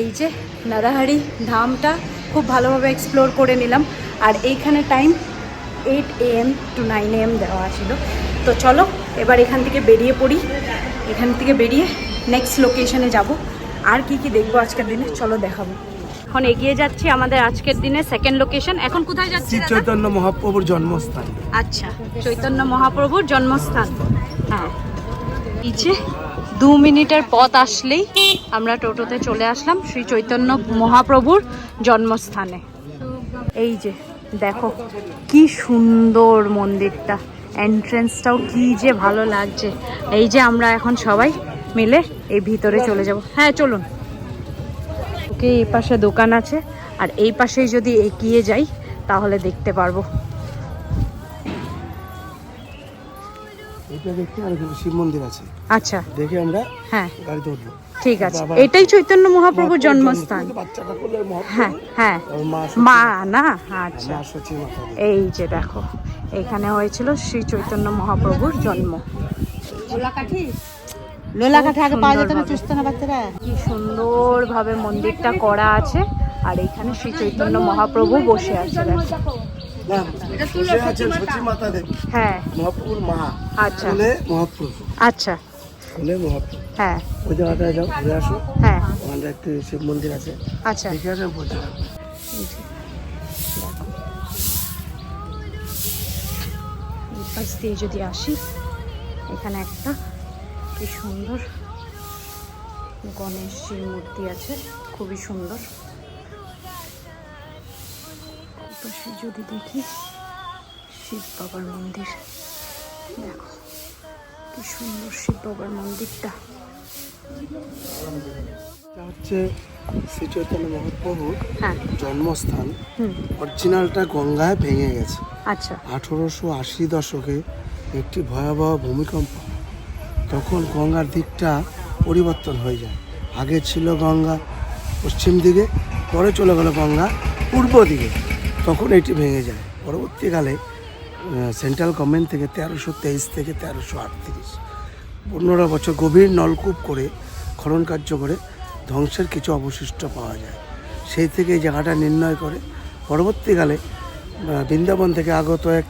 এই যে নারাহারি ধামটা খুব ভালোভাবে এক্সপ্লোর করে নিলাম। আর এইখানে টাইম 8 AM to 9 AM দেওয়া ছিল। তো চলো এবার এখান থেকে বেরিয়ে পড়ি। এখান থেকে বেরিয়ে নেক্সট লোকেশনে যাব। আর কি কি দেখবো আজকের দিনে চলো দেখাবো। এখন এগিয়ে যাচ্ছি আমাদের আজকের দিনে সেকেন্ড লোকেশন। এখন কোথায় যাচ্ছি? চৈতন্য মহাপ্রভুর জন্মস্থান। আচ্ছা, চৈতন্য মহাপ্রভুর জন্মস্থান। হ্যাঁ, এই যে 2 মিনিটের পথ আসলেই আমরা টোটোতে চলে আসলাম শ্রী চৈতন্য মহাপ্রভুর জন্মস্থানে। এই যে দেখো কি সুন্দর মন্দিরটা, এন্ট্রেন্সটাও কি যে ভালো লাগছে। এই যে আমরা এখন সবাই মিলে এই ভিতরে চলে যাব। হ্যাঁ চলুন। ওকে, এই পাশে দোকান আছে আর এই পাশেই যদি এগিয়ে যাই তাহলে দেখতে পারবো। এটা দেখতে আর শিব মন্দির আছে। আচ্ছা, দেখে আমরা হ্যাঁ গাড়িতে উঠবো। ঠিক আছে, এটাই চৈতন্য মহাপ্রভুর জন্মস্থান। হ্যাঁ হ্যাঁ, মা না? আচ্ছা, এই যে দেখো এখানে হয়েছিল শ্রী চৈতন্য মহাপ্রভুর জন্ম। কি সুন্দর ভাবে মন্দিরটা করা আছে। আর এখানে শ্রী চৈতন্য মহাপ্রভু বসে আছে। হ্যাঁ, মহাপ্রভুর মা। আচ্ছা মহাপ্রভু। আচ্ছা, হ্যাঁ ওই জায়গাটায় যাও, ঘুরে আসো। হ্যাঁ, ওখানে একটি শিব মন্দির আছে। আচ্ছা, দেখে আসো, বলছি এই পাশ দিয়ে যদি আসি, এখানে একটা কি সুন্দর গণেশজির মূর্তি আছে, খুবই সুন্দর। পাশে যদি দেখি শিব বাবার মন্দির, দেখো কি সুন্দর শিব বাবার মন্দিরটা। হচ্ছে শ্রী চৈতন্য মহাপ্রভুর হ্যাঁ জন্মস্থান। অরিজিনালটা গঙ্গায় ভেঙে গেছে। আচ্ছা, 1880 দশকে একটি ভয়াবহ ভূমিকম্প। তখন গঙ্গার দিকটা পরিবর্তন হয়ে যায়। আগে ছিল গঙ্গা পশ্চিম দিকে, পরে চলে গেল গঙ্গা পূর্ব দিকে। তখন এটি ভেঙে যায়। পরবর্তীকালে সেন্ট্রাল গভর্নমেন্ট থেকে 1323 থেকে 1338 15 বছর গভীর নলকূপ করে খনন কার্য করে ধ্বংসের কিছু অবশিষ্ট পাওয়া যায়। সেই থেকে এই জায়গাটা নির্ণয় করে পরবর্তীকালে বৃন্দাবন থেকে আগত এক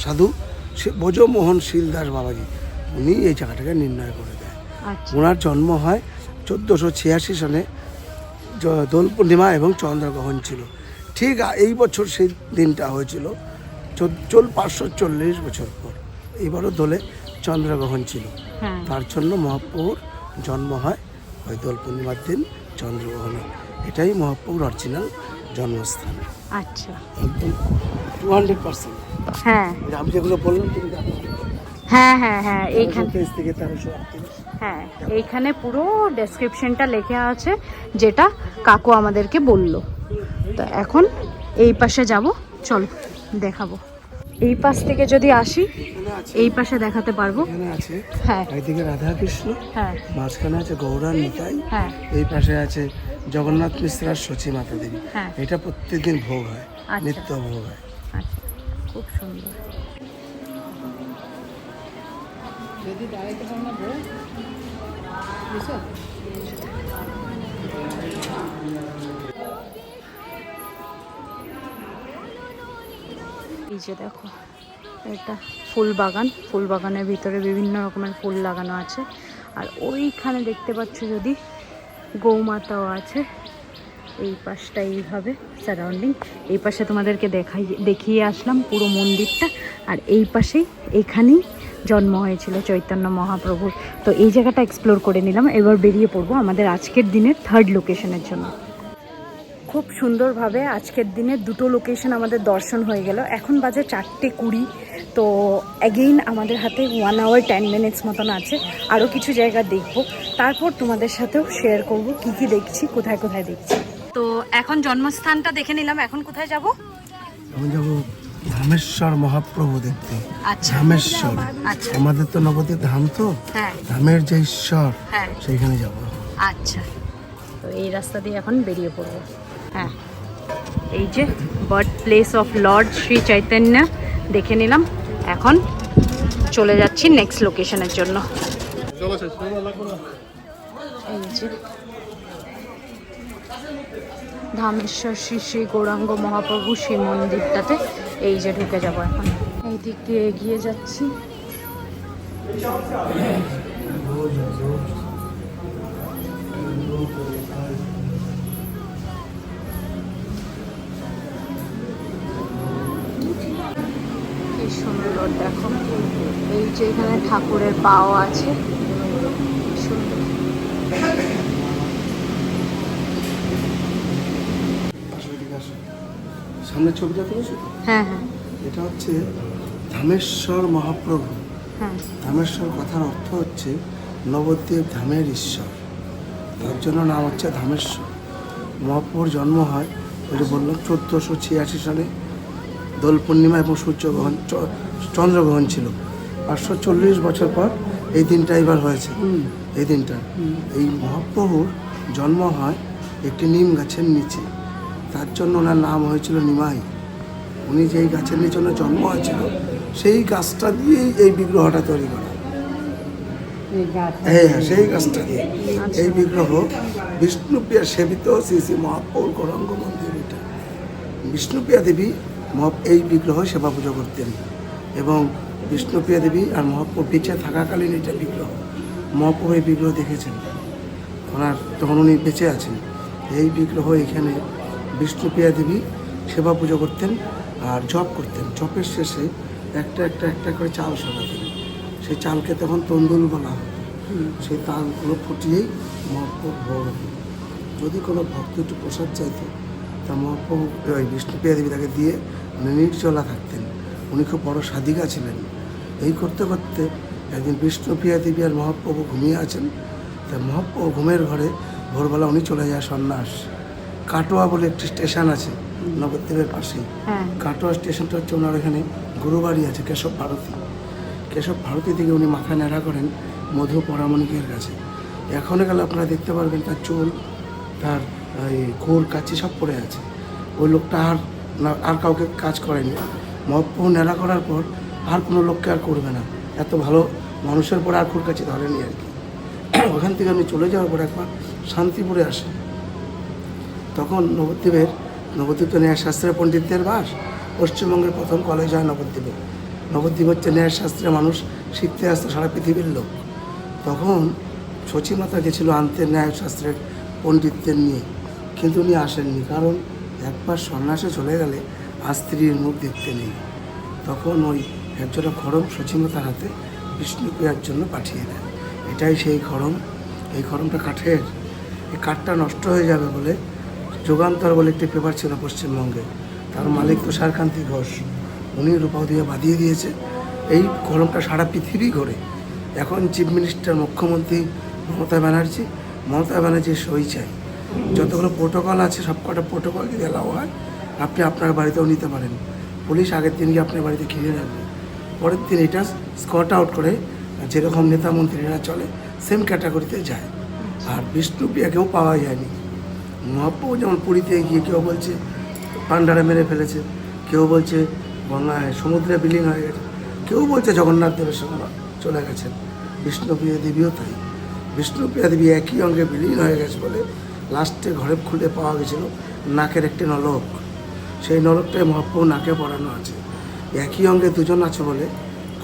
সাধু ব্রজমোহন শীলদাস বাবাজি, উনি এই জায়গাটাকে নির্ণয় করে দেয়। ওনার জন্ম হয় 1486 সনে। দোল পূর্ণিমা এবং চন্দ্রগ্রহণ ছিল। ঠিক এই বছর সেই দিনটা হয়েছিল 540 বছর পর। এইবারও দোলে চন্দ্রগ্রহণ ছিল, তার জন্য মহাপ্রভুর জন্ম হয় ওই দোল পূর্ণিমার দিন চন্দ্রগ্রহণে। এটাই মহাপ্রভুর অরিজিনাল জন্মস্থান। আচ্ছা, একদম 200%। হ্যাঁ, আমি যেগুলো বললাম তুমি জানো। হ্যাঁ হ্যাঁ হ্যাঁ, এইখানে থেকে 1338। হ্যাঁ, এইখানে পুরো ডেসক্রিপশনটা লেখা আছে যেটা কাকু আমাদেরকে বলল। তো এখন এই পাশে যাব, চলো দেখাবো। এই পাশ থেকে যদি আসি এই পাশে দেখাতে পারবো। এখানে আছে, হ্যাঁ, একদিকে রাধা কৃষ্ণ, হ্যাঁ, মাঝখানে আছে গৌরাঙ্গ নিতাই, হ্যাঁ, এই পাশে আছে জগন্নাথ মিশ্রার সচী মাতা দেবী। হ্যাঁ, এটা প্রত্যেকদিন ভোগ হয়, আচ্ছা, নিত্য ভোগ হয়। আচ্ছা, খুব সুন্দর। যদি দাঁড়াইতে পারো না বল, বুঝছো? এই যে দেখো এটা ফুল বাগান। ফুল বাগানের ভিতরে বিভিন্ন রকমের ফুল লাগানো আছে। আর ওইখানে দেখতে পাচ্ছ যদি গৌমাতাও আছে। এই পাশটা এইভাবে সারাউন্ডিং। এই পাশে তোমাদেরকে দেখিয়ে আসলাম পুরো মন্দিরটা। আর এই পাশেই এখানেই জন্ম হয়েছিল চৈতন্য মহাপ্রভুর। তো এই জায়গাটা এক্সপ্লোর করে নিলাম। এবার বেরিয়ে পড়বো আমাদের আজকের দিনের থার্ড লোকেশনের জন্য। খুব সুন্দরভাবে আজকের দিনে দুটো লোকেশন আমাদের দর্শন হয়ে গেল। এখন বাজে 4:20। তো অ্যাগেইন আমাদের হাতে 1 hour 10 minutes মতন আছে। আরও কিছু জায়গা দেখব, তারপর তোমাদের সাথেও শেয়ার করব কি কি দেখছি, কোথায় কোথায় দেখছি। তো এখন জন্মস্থানটা দেখে নিলাম, এখন কোথায় যাব? আমি যাব ধামেশ্বর মহাপ্রভু দেখতে। আচ্ছা, ধামেশ্বর। আচ্ছা, আমাদের তো নবদ্বীপ ধাম, তো হ্যাঁ, ধামের যে ঈশ্বর, হ্যাঁ, সেইখানে যাব। আচ্ছা, তো এই রাস্তা দিয়ে এখন বেরিয়ে পড়বো। হ্যাঁ, এই যে birth place of Lord Shri Chaitanya দেখে নিলাম। এখন চলে যাচ্ছি নেক্সট লোকেশনের জন্য। এই যে ধামেশ্বর শ্রী শ্রী গৌরাঙ্গ মহাপ্রভু শিব মন্দিরটাতে এই যে ঢুকে যাবো এখন। এই দিক দিয়ে এগিয়ে যাচ্ছি। কি সুন্দর দেখো, এই যে এখানে ঠাকুরের পাও আছে, কি সুন্দর। সামনের ছবিটা তুলেছো? হ্যাঁ হ্যাঁ এটা হচ্ছে ধামেশ্বর মহাপ্রভু। হ্যাঁ। ধামেশ্বর কথার অর্থ হচ্ছে নবদ্বীপ ধামের ঈশ্বর, তার জন্য নাম হচ্ছে ধামেশ্বর। মহাপ্রভুর জন্ম হয় ওই যে বললাম 1486 সালে দোল পূর্ণিমা এবং সূর্যগ্রহণ চন্দ্রগ্রহণ ছিল। 540 বছর পর এই দিনটা এবার হয়েছে। এই দিনটা এই মহাপ্রভুর জন্ম হয় একটি নিম গাছের নিচে, তার জন্য ওনার নাম হয়েছিল নিমাই। উনি যেই গাছের নিচে ওনার জন্ম হয়েছিল সেই গাছটা দিয়েই এই বিগ্রহটা তৈরি করা। হ্যাঁ, সেই গাছটা দিয়ে এই বিগ্রহ বিষ্ণুপ্রিয়া সেবিত শ্রী শ্রী মহাপ্রভুর গৌরাঙ্গ মন্দির। এটা বিষ্ণুপ্রিয়া দেবী এই বিগ্রহ সেবা পুজো করতেন, এবং বিষ্ণুপ্রিয়া দেবী আর মহাপ্রভু বেঁচে থাকাকালীন এটা বিগ্রহ মহাপ্রভু এই বিগ্রহ দেখেছেন ওনার, তখন উনি বেঁচে আছেন। এই বিগ্রহ এখানে বিষ্ণুপ্রিয়া দেবী সেবা পুজো করতেন আর জপ করতেন। জপের শেষে একটা একটা একটা করে চাল সরাতেন, সেই চালকে তখন তন্দুল বলা হতো। সেই তালগুলো ফুটিয়েই মহাপ্রভু ভোগ হতো। যদি কোনো ভক্ত একটু প্রসাদ চাইতো তা মহাপ্রভু ওই বিষ্ণুপ্রিয়া দেবী তাকে দিয়ে উনি নির্জলা থাকতেন। উনি খুব বড় সাধিকা ছিলেন। এই করতে করতে একদিন বিষ্ণুপ্রিয়া দেবী আর মহাপ্রভু ঘুমিয়ে আছেন। তা মহাপ্রভু ঘুমের ঘরে ভোরবেলা উনি চলে যায় সন্ন্যাস। কাটোয়া বলে একটি স্টেশন আছে নবদ্বীপের পাশেই। কাটোয়া স্টেশনটা হচ্ছে ওনার এখানে গুরুবাড়ি আছে কেশব ভারতী। কেশব ভারতী থেকে উনি মাথা ন্যাড়া করেন মধু পরামণিকের কাছে। এখনও গেলে আপনারা দেখতে পারবেন তার চুল, তার এই ঘোর কাচি সব পড়ে আছে। ওই লোকটা আর কাউকে কাজ করেনি। মহাপ্রভু ন্যাড়া করার পর আর কোনো লোককে আর করবে না, এত ভালো মানুষের পরে আর ঘোর কাচি ধরেনি আর কি। ওখান থেকে উনি চলে যাওয়ার পর একবার শান্তিপুরে আসেন। তখন নবদ্বীপ তো ন্যায়শাস্ত্রের পণ্ডিতদের বাস। পশ্চিমবঙ্গের প্রথম কলেজ হয় নবদ্বীপে। নবদ্বীপ হচ্ছে ন্যায়শাস্ত্রের মানুষ শিখতে আসতো সারা পৃথিবীর লোক। তখন সচিমাতা গেছিল আনতে ন্যায়শাস্ত্রের পণ্ডিতদের নিয়ে, কিন্তু উনি আসেননি, কারণ একবার সন্ন্যাসে চলে গেলে আর স্ত্রীর মুখ দেখতে নেই। তখন ওই একজোড়া খড়ম সচিমাতার হাতে বিষ্ণুপ্রিয়ার জন্য পাঠিয়ে দেয়। এটাই সেই খড়ম। এই খড়মটা কাঠের। এই কাঠটা নষ্ট হয়ে যাবে বলে যুগান্তর বলে একটি পেপার ছিল পশ্চিমবঙ্গে, তার মালিক তুষারকান্তি ঘোষ, উনি রূপাও দিয়ে বাঁধিয়ে দিয়েছে। এই কলমটা সারা পৃথিবী ঘোরে। এখন চিফ মিনিস্টার মুখ্যমন্ত্রী মমতা ব্যানার্জির সই চাই। যতগুলো প্রোটোকল আছে সব কটা প্রোটোকল যদি এলাও হয় আপনি আপনার বাড়িতেও নিতে পারেন। পুলিশ আগের দিন গিয়ে আপনার বাড়িতে ঘিরে রাখবে, পরের দিন এটা স্কট আউট করে যেরকম নেতা মন্ত্রীরা চলে সেম ক্যাটাগরিতে যায়। আর বিষ্ণুপ্রিয়াকেও পাওয়া যায়নি। মহাপ্রভু যেমন পুরীতে গিয়ে কেউ বলছে পান্ডারা মেরে ফেলেছে, কেউ বলছে গঙ্গায় সমুদ্রে বিলীন হয়ে গেছে, কেউ বলছে জগন্নাথ দেবের সঙ্গে চলে গেছেন। বিষ্ণুপ্রিয়া দেবীও তাই। বিষ্ণুপ্রিয়া দেবী একই অঙ্গে বিলীন হয়ে গেছে বলে লাস্টে ঘরে খুলে পাওয়া গেছিলো নাকের একটি নলক। সেই নলকটাই মহাপ্রভু নাকে পরানো আছে। একই অঙ্গে দুজন আছে বলে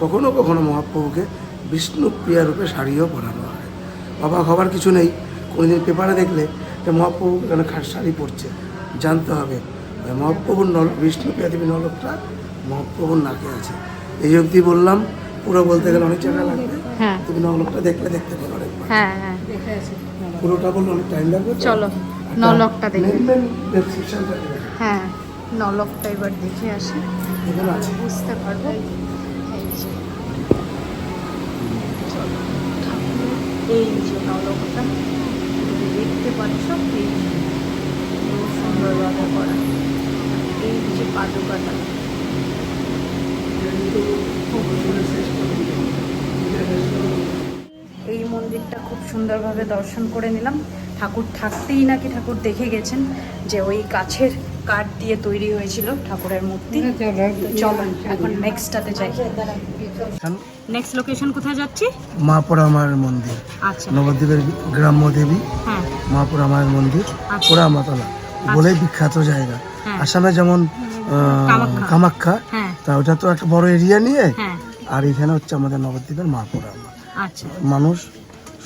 কখনো কখনো মহাপ্রভুকে বিষ্ণুপ্রিয়া রূপে শাড়িও পরানো হয়। অবাক হবার কিছু নেই। কোনোদিন পেপারে দেখলে যে মহাপ্রভু কেন শাড়ি পরছে জানতে হবে মহাপ্রভুর বিষ্ণুপ্রিয়া দেবীর নলকটা মহাপ্রভুর নাকে আছে। এই অবধি বললাম, পুরো বলতে গেলে অনেক জায়গা লাগবে। তুমি নলকটা দেখতে পারো একবার। পুরোটা বললে অনেক টাইম লাগবে। চলো নলকটা দেখি। হ্যাঁ, নলকটা এবার দেখে আসি, বুঝতে পারবো। এই যে নলকটা দেখতে পাচ্ছ, এই খুব সুন্দরভাবে করা। এই যে পাদুকাটা এই মন্দিরটা খুব সুন্দরভাবে দর্শন করে নিলাম। ঠাকুর থাকতেই নাকি ঠাকুর দেখে গেছেন যে ওই গাছের কাঠ দিয়ে তৈরি হয়েছিল ঠাকুরের মূর্তি। চলো এখন নেক্সটটাতে যাই। নেক্সট লোকেশন কোথায় যাচ্ছি? মা পরামার মন্দির, আচ্ছা, নবদ্বীপের গ্রাম্য দেবী। হ্যাঁ মা পোড়া মায়ের মন্দির, পোড়া মাতলা বলেই বিখ্যাত জায়গা। হ্যাঁ। আসামে যেমন কামাখ্যা, হ্যাঁ তা ওটা তো একটা বড় এরিয়া নিয়ে, হ্যাঁ আর এখানে হচ্ছে আমাদের নবদ্বীপের মা পোড়া মা। আচ্ছা মানুষ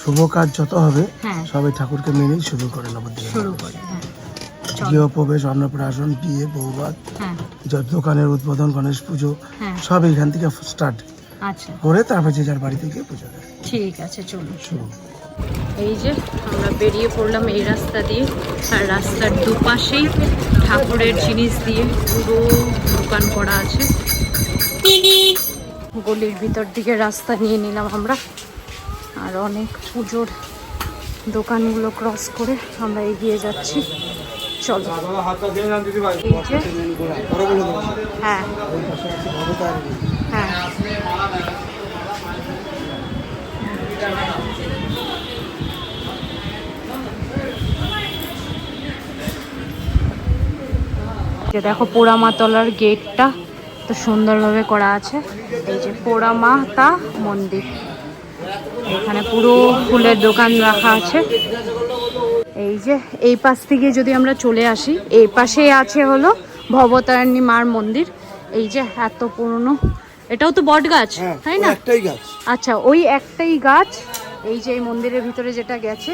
শুভ কাজ যত হবে হ্যাঁ সবাই ঠাকুরকে মেনেই শুরু করে নবদ্বীপে। শুরু করে। হ্যাঁ গৃহপ্রবেশ, অন্নপ্রাশন, বিয়ে, বৌভাত, হ্যাঁ যত দোকানের উদ্বোধন, গণেশ পুজো হ্যাঁ সব এইখান থেকে স্টার্ট আচ্ছা করে তারপর যে যার বাড়ি থেকে পুজো দেয় ঠিক আছে চলুন। শুরু। এই যে আমরা বেরিয়ে পড়লাম এই রাস্তা দিয়ে, আর রাস্তার দুপাশেই ঠাকুরের জিনিস দিয়ে পুরো দোকান করা আছে। গলির ভিতর দিকে রাস্তা নিয়ে নিলাম আমরা, আর অনেক পুজোর দোকানগুলো ক্রস করে আমরা এগিয়ে যাচ্ছি। চলো এই যে হ্যাঁ হ্যাঁ যে দেখো পোড়ামাতলার গেটটা তো সুন্দরভাবে করা আছে। এই যে পোড়ামাতা মন্দির, এখানে পুরো ফুলের দোকান রাখা আছে। এই যে এই পাশ থেকে যদি আমরা চলে আসি, এই পাশেই আছে হলো ভবতারিণী মার মন্দির। এই যে এত পুরনো, এটাও তো বট গাছ তাই না? একটাই গাছ। আচ্ছা ওই একটাই গাছ। এই যে এই মন্দিরের ভিতরে যেটা গেছে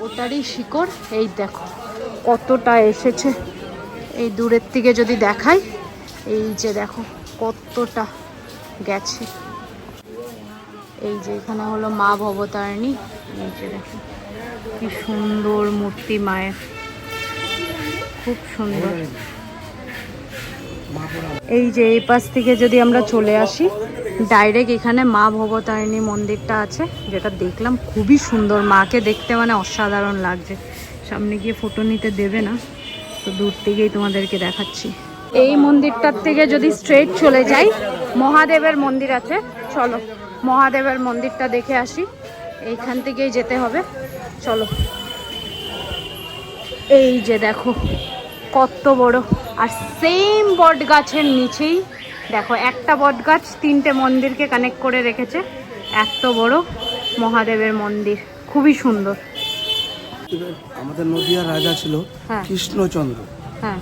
ওটারই শিকড়। এই দেখো কতটা এসেছে, এই দূরের থেকে যদি দেখাই, এই যে দেখো কতটা গেছে। এই যে এখানে হলো মা ভবতারিণী, এই যে দেখো কি সুন্দর মূর্তি মায়ের, খুব সুন্দর। এই যে এই পাশ থেকে যদি আমরা চলে আসি, ডাইরেক্ট এখানে মা ভবতারিণী মন্দিরটা আছে, যেটা দেখলাম খুবই সুন্দর। মাকে দেখতে মানে অসাধারণ লাগছে। সামনে গিয়ে ফটো নিতে দেবে না, তো দূর থেকেই তোমাদেরকে দেখাচ্ছি। এই মন্দিরটার থেকে যদি স্ট্রেট চলে যাই, মহাদেবের মন্দির আছে। চলো মহাদেবের মন্দিরটা দেখে আসি, এইখান থেকেই যেতে হবে। চলো এই যে দেখো কত বড়, আর সেম বট গাছের নিচেই দেখো একটা বট গাছ তিনটে মন্দিরকে কানেক্ট করে রেখেছে। এত বড় মহাদেবের মন্দির, খুবই সুন্দর। আমাদের নদিয়ার রাজা ছিল হ্যাঁ কৃষ্ণচন্দ্র, হ্যাঁ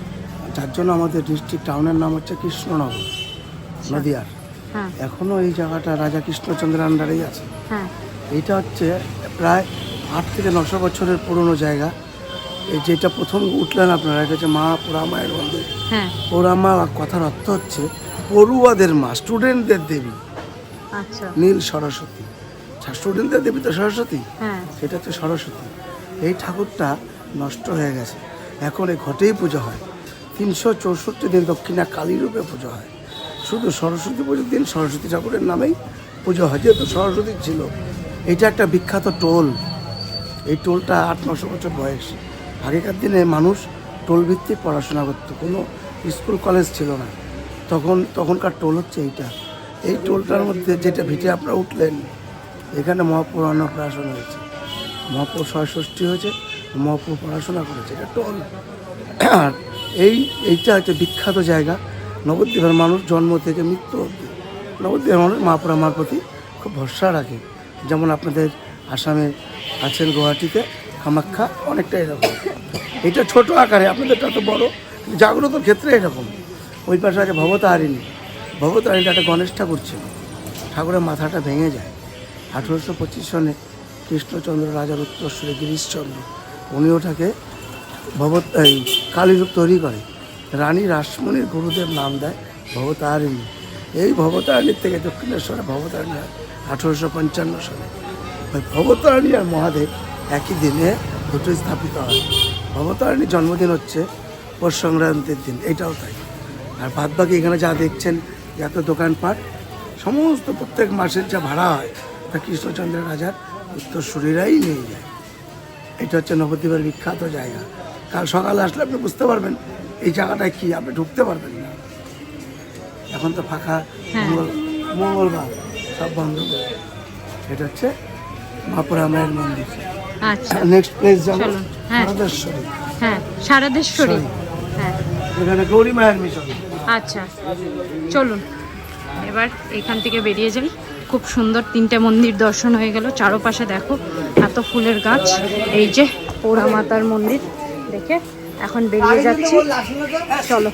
যার জন্য আমাদের ডিস্ট্রিক্ট টাউনের নাম হচ্ছে কৃষ্ণনগর নদিয়ার। হ্যাঁ এখনো এই জায়গাটা রাজা কৃষ্ণচন্দ্রের আন্ডারেই আছে। হ্যাঁ এইটা হচ্ছে প্রায় 8 থেকে 900 বছরের পুরনো জায়গা। এই যেটা প্রথম উঠলেন আপনারা, এটা হচ্ছে মা পোড়া মায়ের মন্দির। হ্যাঁ পোড়া মা কথার অর্থ হচ্ছে পড়ুয়াদের মা, স্টুডেন্টদের দেবী, আচ্ছা নীল সরস্বতী। স্টুডেন্টদের দেবী তো সরস্বতী, হ্যাঁ সেটা হচ্ছে সরস্বতী। এই ঠাকুরটা নষ্ট হয়ে গেছে, এখন এই ঘটেই পুজো হয়। 364 দিন দক্ষিণা কালী রূপে পুজো হয়। শুধু সরস্বতী পুজোর দিন সরস্বতী ঠাকুরের নামেই পুজো হয়, যেহেতু সরস্বতী ছিল। এটা একটা বিখ্যাত টোল। এই টোলটা 800-900 বছর বয়স। আগেকার দিনে মানুষ টোল ভিত্তিক পড়াশোনা করতো, কোনো স্কুল কলেজ ছিল না। তখনকার টোল হচ্ছে এইটা। এই টোলটার মধ্যে যেটা ভিটে আপনারা উঠলেন, এখানে মহাপুর অন্নপ্রাশন হয়েছে, মহাপুর 6ষষ্ঠী হয়েছে, মহাপুর পড়াশোনা করেছে, এটা টোল। আর এইটা হচ্ছে বিখ্যাত জায়গা। নবদ্বীপের মানুষ জন্ম থেকে মৃত্যু অবধি নবদ্বীপের মানুষ মা পোড়া মার প্রতি খুব ভরসা রাখে। যেমন আপনাদের আসামে আছেন গুয়াহাটিতে কামাখ্যা, অনেকটা এরকম। এটা ছোট আকারে, আপনাদেরটা তো বড়, জাগ্রতর ক্ষেত্রে এরকম। ওই পাশে আছে ভবতারিণী। ভবতারিণীটা একটা গণেশ ঠাকুর ছিল, ঠাকুরের মাথাটা ভেঙে যায়। 1825 সনে কৃষ্ণচন্দ্র রাজার উত্তরসূরি গিরিশচন্দ্র, উনি ওটাকে কালীরূপ তৈরি করে। রানী রাসমণির গুরুদেব নাম দেয় ভবতারিণী। এই ভবতারিণীর থেকে দক্ষিণেশ্বরে ভবতারিণী হয় 1855 সনে। ওই ভবতারিণী আর মহাদেব একই দিনে দুটোই স্থাপিত হয়। ভবতারিণীর জন্মদিন হচ্ছে পৌষ সংক্রান্তির দিন, এটাও তাই। আর বাদবাকি এখানে যা দেখছেন, যত দোকানপাট, সমস্ত প্রত্যেক মাসের যা ভাড়া হয় তা কৃষ্ণচন্দ্রের রাজার উত্তরসূরিরাই নিয়ে যায়। এটা হচ্ছে নবদ্বীপের বিখ্যাত জায়গা। কাল সকালে আসলে আপনি বুঝতে পারবেন এই জায়গাটায় কি, আপনি ঢুকতে পারবেন না। এখন তো ফাঁকা, মঙ্গলবার সব বন্ধ করে। এটা হচ্ছে মা পোড়া মায়ের মন্দির। আচ্ছা নেক্সট প্লেস যাবো চলুন। হ্যাঁ শারদেশ্বরী। হ্যাঁ শারদেশ্বরী, হ্যাঁ এখানে গৌরী মায়ের মিশন। আচ্ছা চলুন এবার এখান থেকে বেরিয়ে যাই। খুব সুন্দর 3টে মন্দির দর্শন হয়ে গেল। চারপাশে দেখো এত ফুলের গাছ। এই যে পোড়া মাতার মন্দির দেখে এখন বেরিয়ে যাচ্ছি। চলো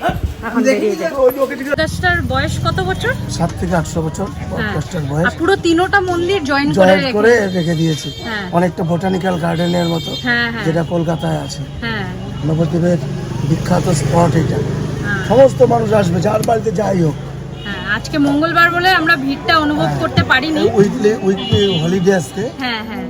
এখন বেরিয়ে যাই। পডকাস্টার বয়স কত বছর? 7 থেকে 800 বছর পডকাস্টার বয়স। আর পুরো তিনোটা মন্দির জয়েন করে রেখে দিয়েছে। হ্যাঁ। অনেকটা বোটানিক্যাল গার্ডেনের মতো, হ্যাঁ হ্যাঁ যেটা কলকাতায় আছে। হ্যাঁ নবদ্বীপের বিখ্যাত স্পট এটা। হ্যাঁ। সমস্ত মানুষ আসবে, যার বাড়িতে যাই হোক। হ্যাঁ, আজকে মঙ্গলবার বলে আমরা ভিড়টা অনুভব করতে পারিনি। উইকলি হলিডে আসতে হ্যাঁ হ্যাঁ